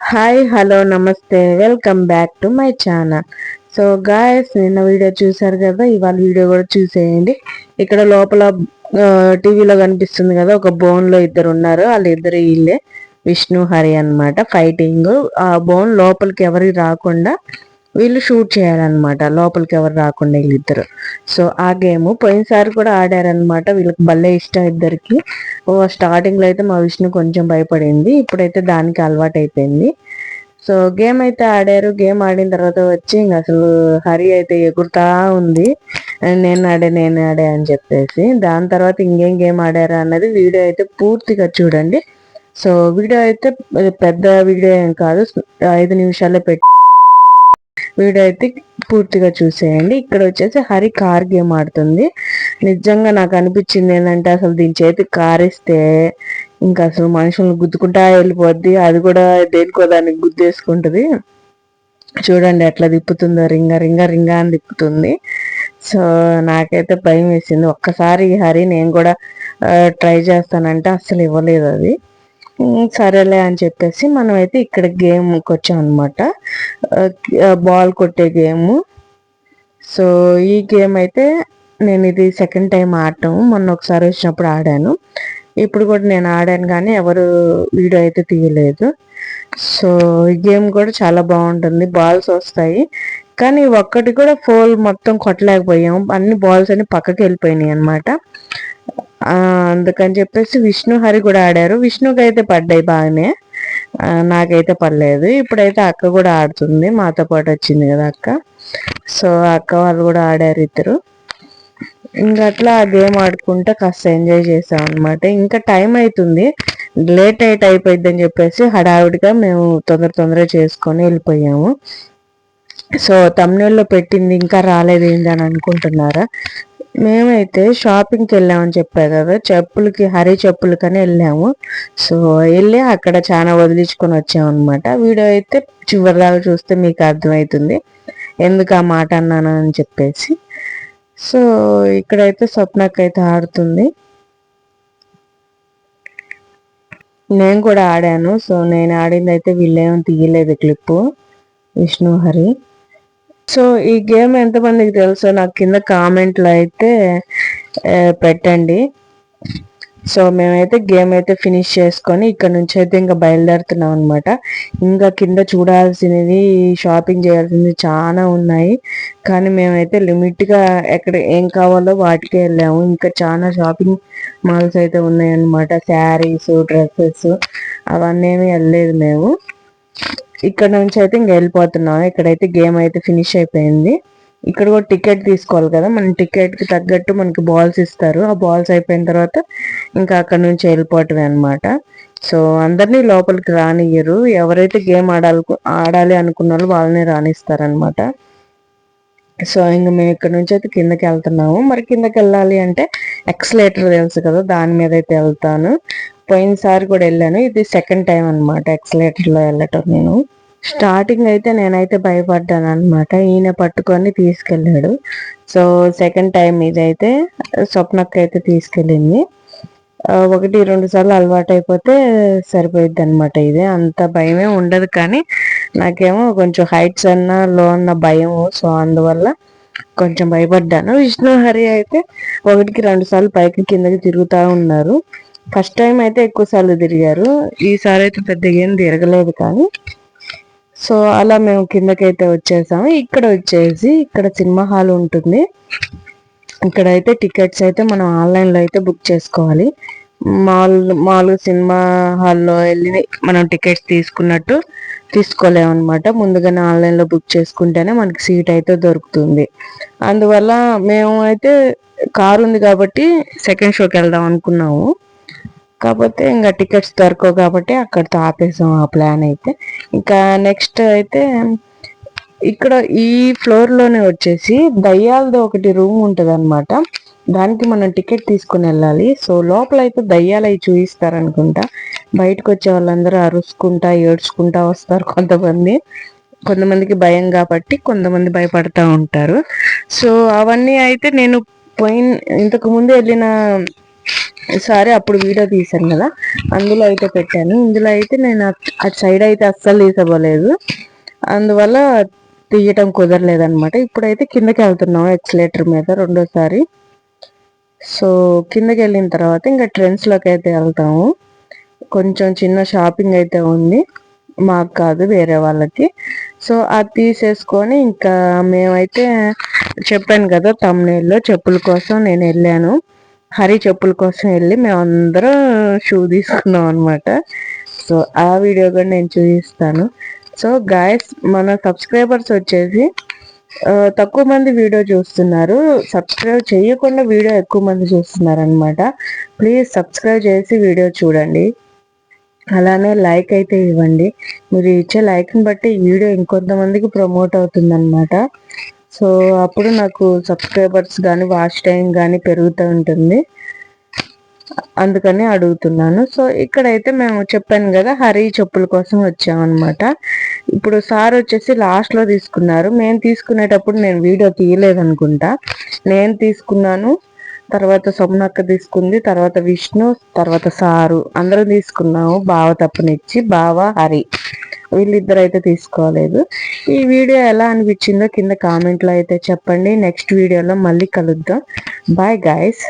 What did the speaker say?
Hi hello నమస్తే welcome back to my channel. So guys, నిన్న video చూసారు కదా, ఇవాళ వీడియో కూడా చూసేయండి. ఇక్కడ లోపల టీవీలో కనిపిస్తుంది కదా, ఒక బోన్ లో ఇద్దరు ఉన్నారు. వాళ్ళిద్దరు వీళ్ళే విష్ణు హరి అన్నమాట. ఫైటింగ్ ఆ బోన్ లోపలికి ఎవరికి రాకుండా వీళ్ళు షూట్ చేయాలన్నమాట, లోపలికి ఎవరు రాకుండా వీళ్ళిద్దరు. సో ఆ గేమ్ పోయినసారి కూడా ఆడారనమాట. వీళ్ళకి భలే ఇష్టం ఇద్దరికి. స్టార్టింగ్ లో అయితే మా విష్ణు కొంచెం భయపడింది, ఇప్పుడైతే దానికి అలవాటు అయిపోయింది. సో గేమ్ అయితే ఆడారు. గేమ్ ఆడిన తర్వాత వచ్చి ఇంక అసలు హరి అయితే ఎగురుతా ఉంది, నేను ఆడే అని చెప్పేసి. దాని తర్వాత ఇంకేం గేమ్ ఆడారా అన్నది వీడియో అయితే పూర్తిగా చూడండి. సో వీడియో అయితే పెద్ద వీడియో ఏం కాదు, 5 నిమిషాలే పెట్టి వీడియో అయితే పూర్తిగా చూసేయండి. ఇక్కడ వచ్చేసి హరి కార్ గేమ్ ఆడుతుంది. నిజంగా నాకు అనిపించింది ఏంటంటే, అసలు దీని చేతికి కార్ ఇస్తే ఇంకా అసలు మనుషులను గుద్దుకుంటా వెళ్ళిపోద్ది. అది కూడా దేనికో దానికి గుద్దేసుకుంటది. చూడండి ఎట్లా తిప్పుతుందో, రింగ రింగ రింగ అని తిప్పుతుంది. సో నాకైతే భయం వేసింది. ఒక్కసారి హరి నేను కూడా ట్రై చేస్తానంటే అస్సలు ఇవ్వలేదు అది. సరేలే అని చెప్పేసి మనం అయితే ఇక్కడ గేమ్కి వచ్చాం అనమాట, బాల్ కొట్టే గేమ్. సో ఈ గేమ్ అయితే నేను ఇది సెకండ్ టైం ఆడటం. మొన్న ఒకసారి వచ్చినప్పుడు ఆడాను, ఇప్పుడు కూడా నేను ఆడాను, కానీ ఎవరు వీడియో అయితే తీయలేదు. సో ఈ గేమ్ కూడా చాలా బాగుంటుంది. బాల్స్ వస్తాయి, కానీ ఒక్కటి కూడా ఫోల్ మొత్తం కొట్టలేకపోయాం. అన్ని బాల్స్ అన్ని పక్కకి వెళ్ళిపోయినాయి అనమాట. అందుకని చెప్పేసి విష్ణు హరి కూడా ఆడారు. విష్ణుకి అయితే పడ్డాయి బాగానే, నాకైతే పడలేదు. ఇప్పుడైతే అక్క కూడా ఆడుతుంది, మాతో పాటు వచ్చింది కదా అక్క. సో అక్క వాళ్ళు కూడా ఆడారు ఇద్దరు. ఇంకా అట్లా ఆ గేమ్ ఆడుకుంటే కాస్త ఎంజాయ్ చేసాం అనమాట. ఇంకా టైం అవుతుంది, లేట్ అయిపోయింది అని చెప్పేసి హడావిడిగా మేము తొందరగా చేసుకొని వెళ్ళిపోయాము. సో తమ్ముళ్ళలో పెట్టింది ఇంకా రాలేదు ఏంటి అని అనుకుంటున్నారా? మేమైతే షాపింగ్కి వెళ్ళామని చెప్పా కదా, చెప్పులకి, హరి చెప్పులకని వెళ్ళాము. సో వెళ్ళి అక్కడ చాలా వదిలించుకొని వచ్చాము అనమాట. వీడియో అయితే చివరిదాకా చూస్తే మీకు అర్థమవుతుంది ఎందుకు ఆ మాట అన్నాను అని చెప్పేసి. సో ఇక్కడైతే స్వప్నకి అయితే ఆడుతుంది, నేను కూడా ఆడాను. సో నేను ఆడింది అయితే వీళ్ళేమో తీయలేదు క్లిప్పు, విష్ణు హరి. సో ఈ గేమ్ ఎంతమందికి తెలుసో నాకు కింద కామెంట్లో అయితే పెట్టండి. సో మేమైతే గేమ్ అయితే ఫినిష్ చేసుకొని ఇక్కడ నుంచి అయితే ఇంకా బయలుదేరుతున్నాం అనమాట. ఇంకా కింద చూడాల్సినవి, షాపింగ్ చేయాల్సినవి చాలా ఉన్నాయి, కానీ మేమైతే లిమిట్గా ఎక్కడ ఏం కావాలో వాటికే వెళ్ళాము. ఇంకా చాలా షాపింగ్ మాల్స్ అయితే ఉన్నాయన్నమాట, శారీస్, డ్రెస్సెస్, అవన్నీ ఏమీ వెళ్ళలేదు మేము. ఇక్కడ నుంచి అయితే ఇంక వెళ్ళిపోతున్నాం. ఇక్కడైతే గేమ్ అయితే ఫినిష్ అయిపోయింది. ఇక్కడ కూడా టికెట్ తీసుకోవాలి కదా, మన టికెట్కి తగ్గట్టు మనకి బాల్స్ ఇస్తారు. ఆ బాల్స్ అయిపోయిన తర్వాత ఇంకా అక్కడ నుంచి వెళ్ళిపోవటమే అనమాట. సో అందరినీ లోపలికి రానియ్యరు, ఎవరైతే గేమ్ ఆడాలి అనుకున్న వాళ్ళు వాళ్ళని రానిస్తారనమాట. సో ఇంక మేము ఇక్కడ నుంచి అయితే కిందకి వెళ్తున్నాము. మరి కిందకి వెళ్ళాలి అంటే ఎక్సలేటర్ తెలుసు కదా, దాని మీద అయితే వెళ్తాను. పోయినసారి కూడా వెళ్ళాను, ఇది సెకండ్ టైం అనమాట ఎక్సలేటర్లో వెళ్ళటం. నేను స్టార్టింగ్ అయితే నేనైతే భయపడ్డాను అనమాట, ఈయన పట్టుకొని తీసుకెళ్ళాడు. సో సెకండ్ టైం ఇదైతే స్వప్నక్క అయితే తీసుకెళ్ళింది. 1-2 సార్లు అలవాటు అయిపోతే సరిపోయిద్ది అనమాట. ఇది అంత భయమే ఉండదు, కానీ నాకేమో కొంచెం హైట్స్ అన్నా లో అన్న భయం. సో అందువల్ల కొంచెం భయపడ్డాను. విష్ణు హరి అయితే 1-2 సార్లు పైకి కిందకి తిరుగుతూ ఉన్నారు. ఫస్ట్ టైం అయితే ఎక్కువ సార్లు తిరిగారు, ఈసారి అయితే పెద్దగా ఏం తిరగలేదు. కానీ సో అలా మేము కిందకైతే వచ్చేసాము. ఇక్కడ వచ్చేసి ఇక్కడ సినిమా హాల్ ఉంటుంది. ఇక్కడైతే టికెట్స్ అయితే మనం ఆన్లైన్లో అయితే బుక్ చేసుకోవాలి. మామూలు సినిమా హాల్లో వెళ్ళి మనం టికెట్స్ తీసుకున్నట్టు తీసుకోలేమన్నమాట. ముందుగానే ఆన్లైన్లో బుక్ చేసుకుంటేనే మనకి సీట్ అయితే దొరుకుతుంది. అందువల్ల మేము అయితే కారు ఉంది కాబట్టి సెకండ్ షోకి వెళ్దాం అనుకున్నాము. కాకపోతే ఇంకా టికెట్స్ దొరకవు కాబట్టి అక్కడితో ఆపేసాం ఆ ప్లాన్ అయితే. ఇంకా నెక్స్ట్ అయితే ఇక్కడ ఈ ఫ్లోర్లోనే వచ్చేసి దయ్యాలది ఒకటి రూమ్ ఉంటుంది అనమాట. దానికి మనం టికెట్ తీసుకుని వెళ్ళాలి. సో లోపల అయితే దయ్యాలు అవి చూపిస్తారనుకుంటా. బయటకు వచ్చే వాళ్ళందరూ అరుచుకుంటా ఏడ్చుకుంటా వస్తారు. కొంతమందికి భయం కాబట్టి కొంతమంది భయపడతా ఉంటారు. సో అవన్నీ అయితే నేను ఇంతకు ముందు వెళ్ళిన సారీ అప్పుడు వీడియో తీసాను కదా, అందులో అయితే పెట్టాను. ఇందులో అయితే నేను అటు సైడ్ అయితే అస్సలు తీసపోలేదు, అందువల్ల తీయటం కుదరలేదనమాట. ఇప్పుడైతే కిందకి వెళ్తున్నాము ఎక్సలేటర్ మీద రెండోసారి. సో కిందకి వెళ్ళిన తర్వాత ఇంకా ట్రెండ్స్లోకి అయితే వెళ్తాము. కొంచెం చిన్న షాపింగ్ అయితే ఉంది, మాకు కాదు వేరే వాళ్ళకి. సో అది తీసేసుకొని ఇంకా మేమైతే చెప్పాను కదా తమ్నేల్లో, చెప్పుల కోసం నేను వెళ్ళాను. హరి చెప్పుల కోసం వెళ్ళి మేమందరం షూ తీసుకున్నాం అనమాట. సో ఆ వీడియో కూడా నేను చూపిస్తాను. సో గాయస్, మన సబ్స్క్రైబర్స్ వచ్చేసి తక్కువ మంది వీడియో చూస్తున్నారు, సబ్స్క్రైబ్ చేయకుండా వీడియో ఎక్కువ మంది చూస్తున్నారు అనమాట. ప్లీజ్ సబ్స్క్రైబ్ చేసి వీడియో చూడండి, అలానే లైక్ అయితే ఇవ్వండి. మీరు ఇచ్చే లైక్ని బట్టి ఈ వీడియో ఇంకొంతమందికి ప్రమోట్ అవుతుందన్నమాట. సో అప్పుడు నాకు సబ్స్క్రైబర్స్ కానీ వాచ్ టైం కానీ పెరుగుతూ ఉంటుంది, అందుకని అడుగుతున్నాను. సో ఇక్కడైతే మేము చెప్పాను కదా హరి చెప్పుల కోసం వచ్చామన్నమాట. ఇప్పుడు సార్ వచ్చేసి లాస్ట్లో తీసుకున్నారు, మేము తీసుకునేటప్పుడు నేను వీడియో తీయలేదనుకుంటా. నేను తీసుకున్నాను, తర్వాత సొమ్నక్క తీసుకుంది, తర్వాత విష్ణు, తర్వాత సారు, అందరం తీసుకున్నాము. బావ తప్పనిచ్చి బావ హరి వీళ్ళిద్దరు అయితే తీసుకోలేదు. ఈ వీడియో ఎలా అనిపించిందో కింద కామెంట్లో అయితే చెప్పండి. నెక్స్ట్ వీడియోలో మళ్ళీ కలుద్దాం. Bye guys.